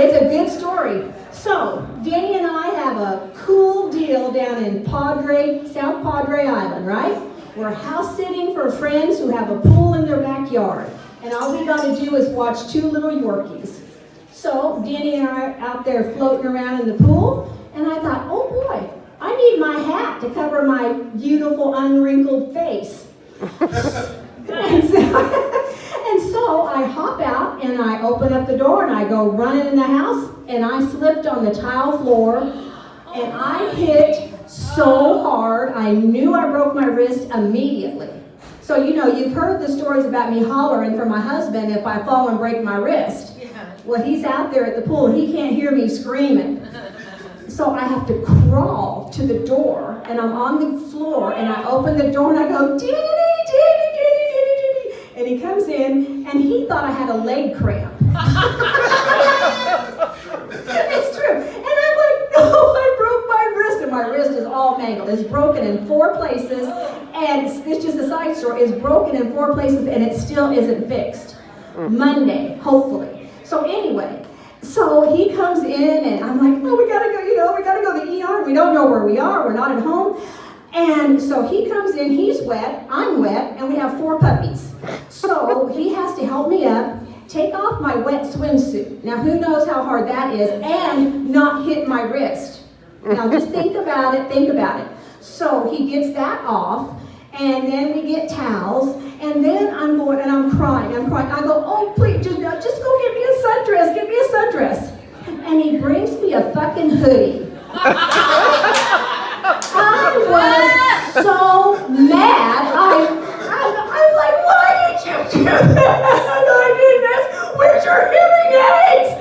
it's a good story. So, Danny and I have a cool deal down in South Padre Island, right? We're house sitting for friends who have a pool in their backyard. And all we got to do is watch two little Yorkies. So, Danny and I are out there floating around in the pool, and I thought, oh boy, I need my hat to cover my beautiful unwrinkled face. And so I hop out and I open up the door and I go running in the house, and I slipped on the tile floor and I hit so hard I knew I broke my wrist immediately. So you've heard the stories about me hollering for my husband if I fall and break my wrist. Well, he's out there at the pool and he can't hear me screaming. So I have to crawl to the door, and I'm on the floor, and I open the door, and I go, Danny, Danny, Danny, Danny, Danny. And he comes in, and he thought I had a leg cramp. It's true. And I'm like, no, I broke my wrist, and my wrist is all mangled. It's broken in 4 places, and it's just a side story. It's broken in 4 places, and it still isn't fixed. Monday, hopefully. So anyway, so he comes in, and I'm like, oh, we gotta go to the ER. We don't know where we are. We're not at home. And so he comes in, he's wet, I'm wet, and we have 4 puppies. So he has to help me up, take off my wet swimsuit. Now, who knows how hard that is, and not hit my wrist. Now, just think about it. So he gets that off, and then we get towels, and then I'm going, and I'm crying. I go, oh, please, just go get me a sundress. And he brings me a fucking hoodie. I was so mad. I'm like, why did you do that? I did this. Where's your hearing aids?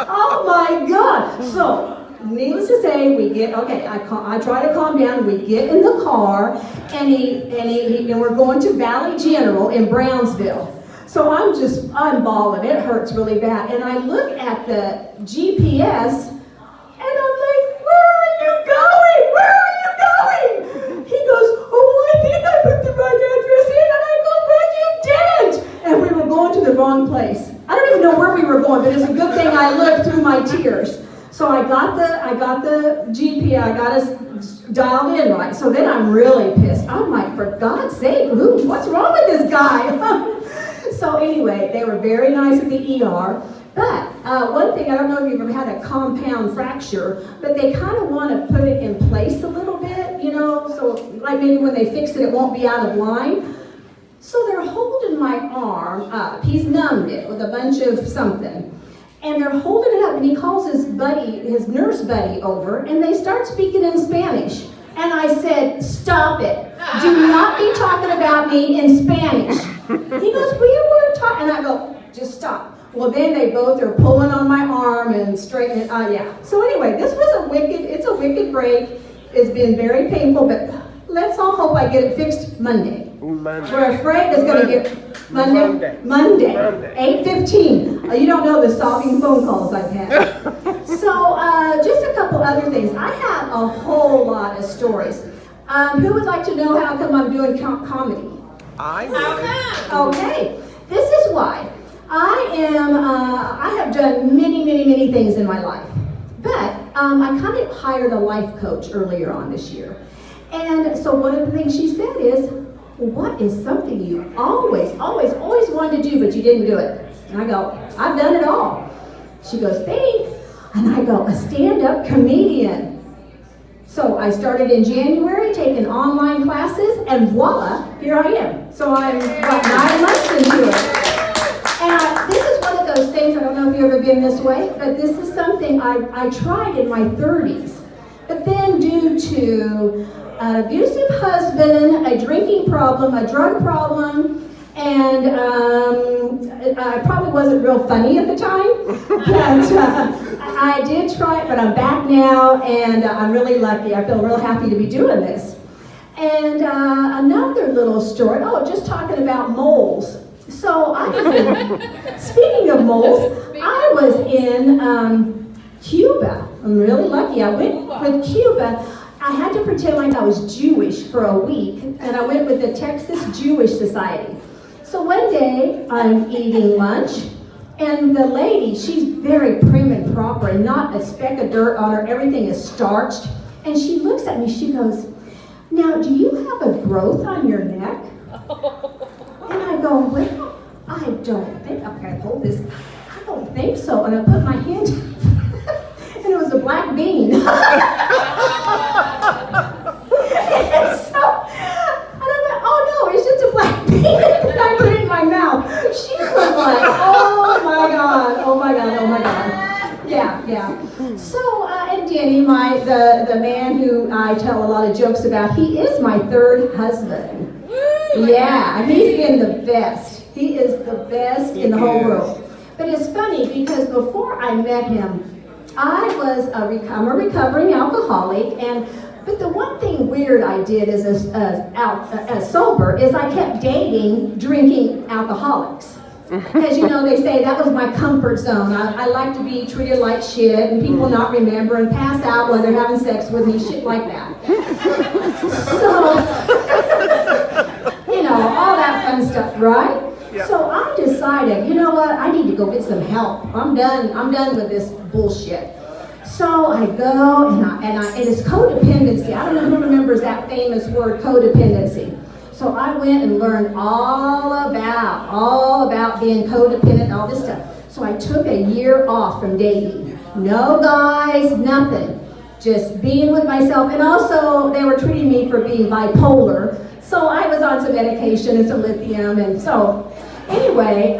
Oh my God. So, needless to say, I try to calm down. We get in the car, and we're going to Valley General in Brownsville. So I'm bawling. It hurts really bad. And I look at the GPS, and I'm like, where are you going? He goes, oh, I think I put the right address in. And I go, but you didn't. And we were going to the wrong place. I don't even know where we were going, but it's a good thing I looked through my tears. So I got the GPS, I got us dialed in right. So then I'm really pissed. I'm like, for God's sake, what's wrong with this guy? So anyway, they were very nice at the ER. But one thing, I don't know if you've ever had a compound fracture, but they kind of want to put it in place a little bit, so like maybe when they fix it, it won't be out of line. So they're holding my arm up. He's numbed it with a bunch of something. And they're holding it up, and he calls his nurse buddy over, and they start speaking in Spanish. And I said, stop it. Do not be talking about me in Spanish. He goes, we weren't talking. And I go, just stop. Well, then they both are pulling on my arm and straightening it. Yeah. So anyway, this was a wicked break. It's been very painful, but let's all hope I get it fixed Monday. We're afraid it's going to get Monday, 8:15. You don't know the sobbing phone calls I've had. So just a couple other things. I have a whole lot of stories. Who would like to know how come I'm doing comedy? I would. Okay, this is why. I have done many things in my life, but I kind of hired a life coach earlier on this year. And so one of the things she said is, what is something you always wanted to do, but you didn't do it? And I go, I've done it all. She goes, thanks. And I go, a stand-up comedian. So I started in January taking online classes, and voila, here I am. So I'm 9 months into it. And this is one of those things, I don't know if you've ever been this way, but this is something I tried in my 30s. But then due to an abusive husband, a drinking problem, a drug problem, and I probably wasn't real funny at the time, but I did try it, but I'm back now, and I'm really lucky. I feel real happy to be doing this. And another little story, just talking about moles. So I was in, speaking of moles, I was in Cuba. I'm really lucky. I went with Cuba. I had to pretend like I was Jewish for a week, and I went with the Texas Jewish Society. So one day, I'm eating lunch, And the lady, she's very prim and proper and not a speck of dirt on her. Everything is starched. And she looks at me, she goes, "Now, do you have a growth on your neck?" And I go, "Well, I don't think, okay, hold this. I don't think so." And I put my hand and it was a black bean. And so, and I went, "Oh no, it's just a black bean." And I put it in my mouth. She was like, "Oh my God, oh my God, oh my God." Yeah. So, and Danny, the man who I tell a lot of jokes about, he is my third husband. Yeah, he's been the best. He is the best in the whole world. But it's funny because before I met him, I'm a recovering alcoholic, but the one thing weird I did as sober is I kept dating drinking alcoholics. Because, they say that was my comfort zone. I like to be treated like shit and people not remember and pass out while they're having sex with me, shit like that. So, all that fun stuff, right? Yeah. So I decided, you know what, I need to go get some help. I'm done with this bullshit. So I go and it's codependency. I don't know who remembers that famous word, codependency. So I went and learned all about being codependent and all this stuff. So I took a year off from dating. No guys, nothing. Just being with myself. And also they were treating me for being bipolar. So I was on some medication and some lithium. And so anyway,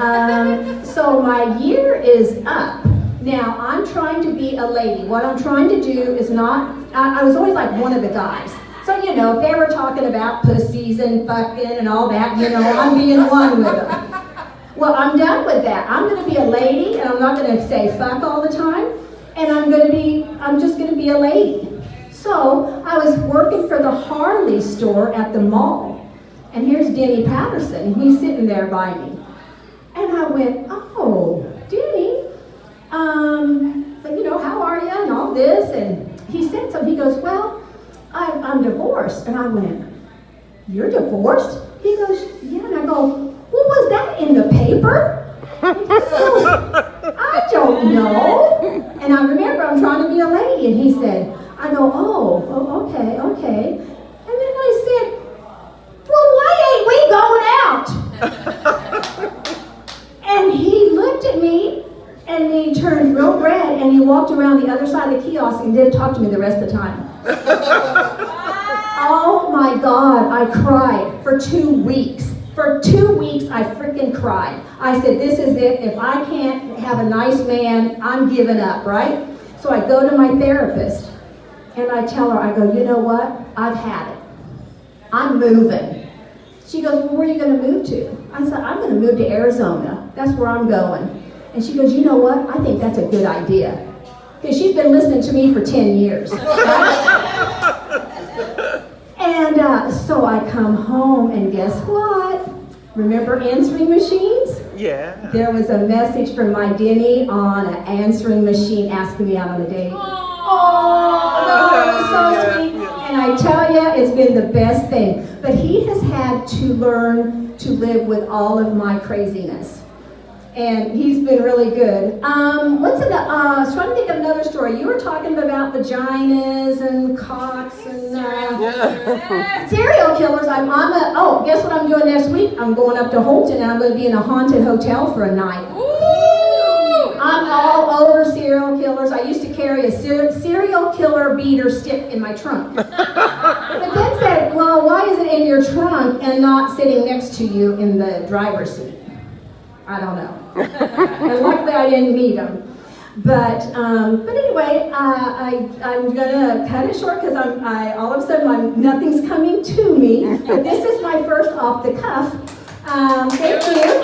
so my year is up. Now I'm trying to be a lady. What I'm trying to do is I was always like one of the guys. So, if they were talking about pussies and fucking and all that, I'm being one with them. Well, I'm done with that. I'm going to be a lady, and I'm not going to say fuck all the time, and I'm just going to be a lady. So, I was working for the Harley store at the mall, and here's Denny Patterson, and he's sitting there by me. And I went, "Oh, Denny, how are you?" and all this, and he said something. He goes, "Well, I'm divorced." And I went, "You're divorced?" He goes, "Yeah." And I go, "Well, was that in the paper?" He goes, "I don't know." And I remember I'm trying to be a lady. And he said, I go, oh, okay. And then I said, "Well, why ain't we going out?" And he looked at me and he turned real red and he walked around the other side of the kiosk and didn't talk to me the rest of the time. Oh my God, I cried for 2 weeks. For 2 weeks, I freaking cried. I said, this is it. If I can't have a nice man, I'm giving up, right? So I go to my therapist and I tell her, I go, "You know what? I've had it. I'm moving." She goes, "Well, where are you going to move to?" I said, "I'm going to move to Arizona. That's where I'm going." And she goes, "You know what? I think that's a good idea." Because she's been listening to me for 10 years. And so I come home, and guess what? Remember answering machines? Yeah. There was a message from my Denny on an answering machine asking me out on a date. Oh, that was so sweet. And I tell you, it's been the best thing. But he has had to learn to live with all of my craziness. And he's been really good. I was trying to think of another story. You were talking about vaginas and cocks and serial killers. Guess what I'm doing next week? I'm going up to Holton and I'm going to be in a haunted hotel for a night. I'm all over serial killers. I used to carry a serial killer beater stick in my trunk. But then said, well, why is it in your trunk and not sitting next to you in the driver's seat? I don't know. And luckily I didn't meet him. But anyway, I'm gonna cut it short because all of a sudden nothing's coming to me. But this is my first off the cuff. Thank you.